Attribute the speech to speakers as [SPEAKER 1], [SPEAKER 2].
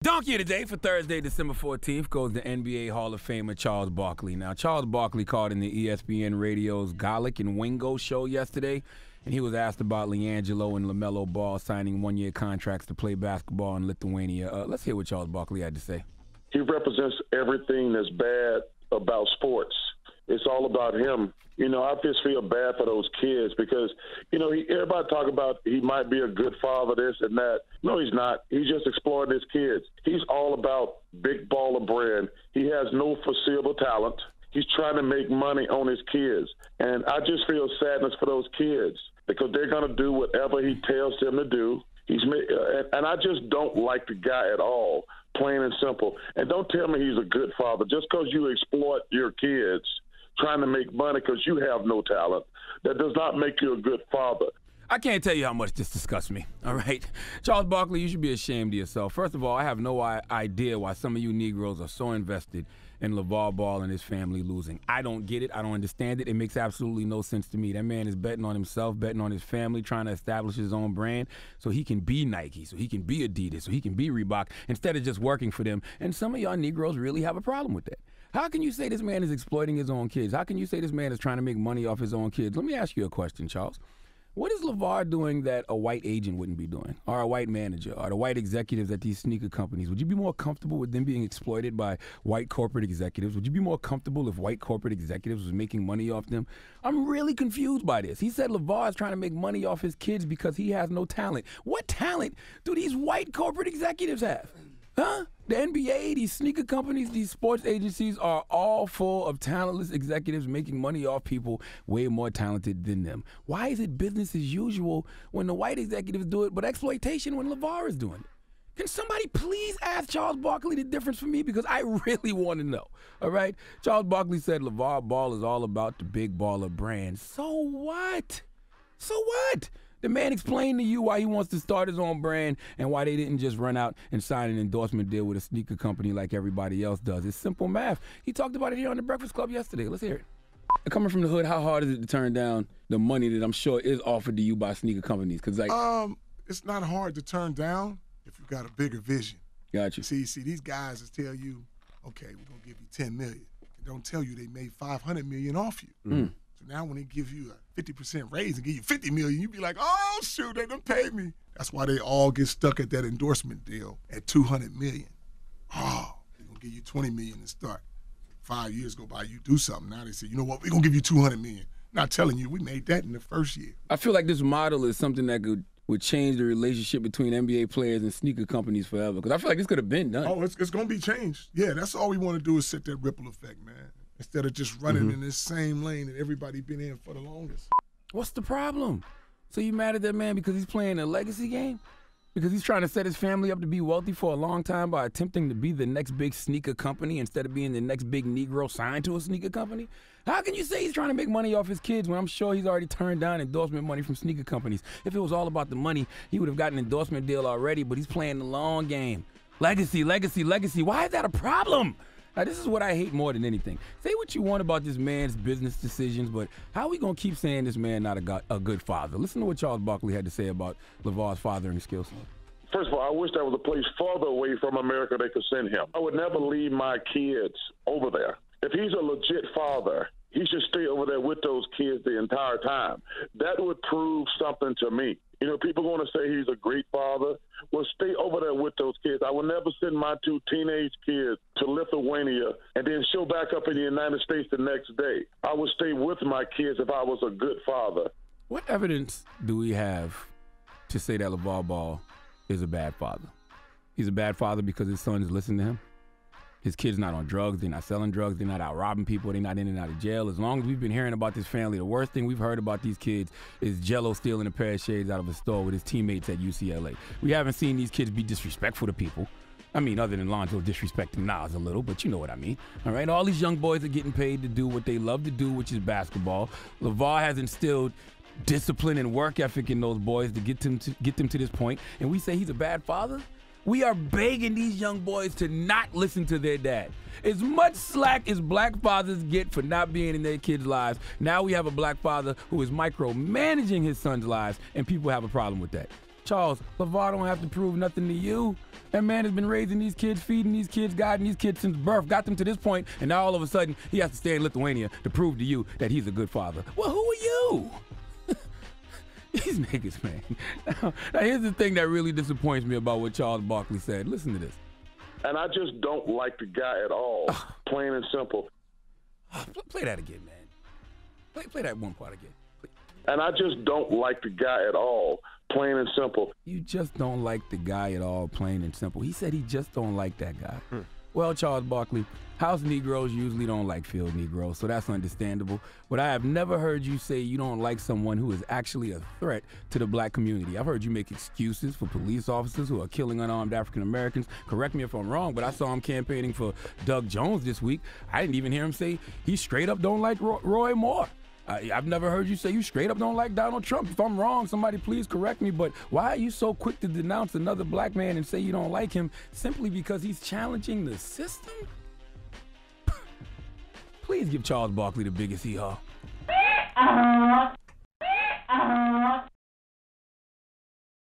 [SPEAKER 1] Donkey of the day for Thursday, December 14th goes to NBA Hall of Famer Charles Barkley. Now, Charles Barkley called in the ESPN Radio's Garlic and Wingo show yesterday, and he was asked about LiAngelo and LaMelo Ball signing one-year contracts to play basketball in Lithuania. Let's hear what Charles Barkley had to say.
[SPEAKER 2] He represents everything that's bad about sports. It's all about him. You know, I just feel bad for those kids because, you know, everybody talk about he might be a good father, this and that. No, he's not. He's just exploiting his kids. He's all about big baller brand. He has no foreseeable talent. He's trying to make money on his kids. And I just feel sadness for those kids because they're going to do whatever he tells them to do. And I just don't like the guy at all, plain and simple. And don't tell me he's a good father. Just because you exploit your kids trying to make money because you have no talent, that does not make you a good father.
[SPEAKER 1] I can't tell you how much this disgusts me, all right? Charles Barkley, you should be ashamed of yourself. First of all, I have no idea why some of you Negroes are so invested in LaVar Ball and his family losing. I don't get it. I don't understand it. It makes absolutely no sense to me. That man is betting on himself, betting on his family, trying to establish his own brand so he can be Nike, so he can be Adidas, so he can be Reebok, instead of just working for them. And some of y'all Negroes really have a problem with that. How can you say this man is exploiting his own kids? How can you say this man is trying to make money off his own kids? Let me ask you a question, Charles. What is LaVar doing that a white agent wouldn't be doing, or a white manager, or the white executives at these sneaker companies? Would you be more comfortable with them being exploited by white corporate executives? Would you be more comfortable if white corporate executives was making money off them? I'm really confused by this. He said LaVar is trying to make money off his kids because he has no talent. What talent do these white corporate executives have? Huh? The NBA, these sneaker companies, these sports agencies are all full of talentless executives making money off people way more talented than them. Why is it business as usual when the white executives do it, but exploitation when LaVar is doing it? Can somebody please ask Charles Barkley the difference for me? Because I really want to know, all right? Charles Barkley said LaVar Ball is all about the big baller brand. So what? So what? The man explained to you why he wants to start his own brand and why they didn't just run out and sign an endorsement deal with a sneaker company like everybody else does. It's simple math. He talked about it here on The Breakfast Club yesterday. Let's hear it. Coming from the hood, how hard is it to turn down the money that I'm sure is offered to you by sneaker companies? Because
[SPEAKER 3] it's not hard to turn down if you got a bigger vision.
[SPEAKER 1] Got you.
[SPEAKER 3] See, these guys just tell you, okay, we're gonna give you $10 million. They don't tell you they made $500 million off you.
[SPEAKER 1] Mm.
[SPEAKER 3] So now when they give you a 50% raise and give you $50 million, you be like, oh shoot, they done paid me. That's why they all get stuck at that endorsement deal at $200 million. Oh, they're gonna give you $20 million to start. 5 years go by, you do something. Now they say, you know what, we're gonna give you $200 million. Not telling you, we made that in the first year.
[SPEAKER 1] I feel like this model is something that would change the relationship between NBA players and sneaker companies forever. Because I feel like this could have been done.
[SPEAKER 3] Oh, it's gonna be changed. Yeah, that's all we want to do is set that ripple effect, man. Instead of just running in this same lane that everybody been in for the longest.
[SPEAKER 1] What's the problem? So you mad at that man because he's playing a legacy game? Because he's trying to set his family up to be wealthy for a long time by attempting to be the next big sneaker company instead of being the next big Negro signed to a sneaker company? How can you say he's trying to make money off his kids when I'm sure he's already turned down endorsement money from sneaker companies? If it was all about the money, he would have gotten an endorsement deal already, but he's playing the long game. Legacy, legacy, legacy. Why is that a problem? Now, this is what I hate more than anything. Say what you want about this man's business decisions, but how are we going to keep saying this man not a good father? Listen to what Charles Barkley had to say about LaVar's fathering skills.
[SPEAKER 2] First of all, I wish there was a place further away from America they could send him. I would never leave my kids over there. If he's a legit father, he should stay over there with those kids the entire time. That would prove something to me. You know, people want to say he's a great father. Well, stay over there with those kids. I will never send my 2 teenage kids to Lithuania and then show back up in the United States the next day. I would stay with my kids if I was a good father.
[SPEAKER 1] What evidence do we have to say that LaVar Ball is a bad father? He's a bad father because his sons listen to him? His kid's not on drugs, they're not selling drugs, they're not out robbing people, they're not in and out of jail. As long as we've been hearing about this family, the worst thing we've heard about these kids is Jello stealing a pair of shades out of a store with his teammates at UCLA. We haven't seen these kids be disrespectful to people. I mean, other than Lonzo disrespecting Nas a little, but you know what I mean. All right, all these young boys are getting paid to do what they love to do, which is basketball. LaVar has instilled discipline and work ethic in those boys to get them to this point, and we say he's a bad father? We are begging these young boys to not listen to their dad. As much slack as black fathers get for not being in their kids' lives, now we have a black father who is micromanaging his son's lives, and people have a problem with that. Charles, LaVar don't have to prove nothing to you. That man has been raising these kids, feeding these kids, guiding these kids since birth, got them to this point, and now all of a sudden he has to stay in Lithuania to prove to you that he's a good father. Well, who are you? These niggas, man. Now, here's the thing that really disappoints me about what Charles Barkley said. Listen to this.
[SPEAKER 2] And I just don't like the guy at all, plain and simple.
[SPEAKER 1] Play that again, man. Play that one part again.
[SPEAKER 2] And I just don't like the guy at all, plain and simple.
[SPEAKER 1] You just don't like the guy at all, plain and simple. He said he just don't like that guy. Well, Charles Barkley, house Negroes usually don't like field Negroes, so that's understandable. But I have never heard you say you don't like someone who is actually a threat to the black community. I've heard you make excuses for police officers who are killing unarmed African Americans. Correct me if I'm wrong, but I saw him campaigning for Doug Jones this week. I didn't even hear him say he straight up don't like Roy Moore. I've never heard you say you straight up don't like Donald Trump. If I'm wrong, somebody please correct me, but why are you so quick to denounce another black man and say you don't like him simply because he's challenging the system? Please give Charles Barkley the biggest hee-haw.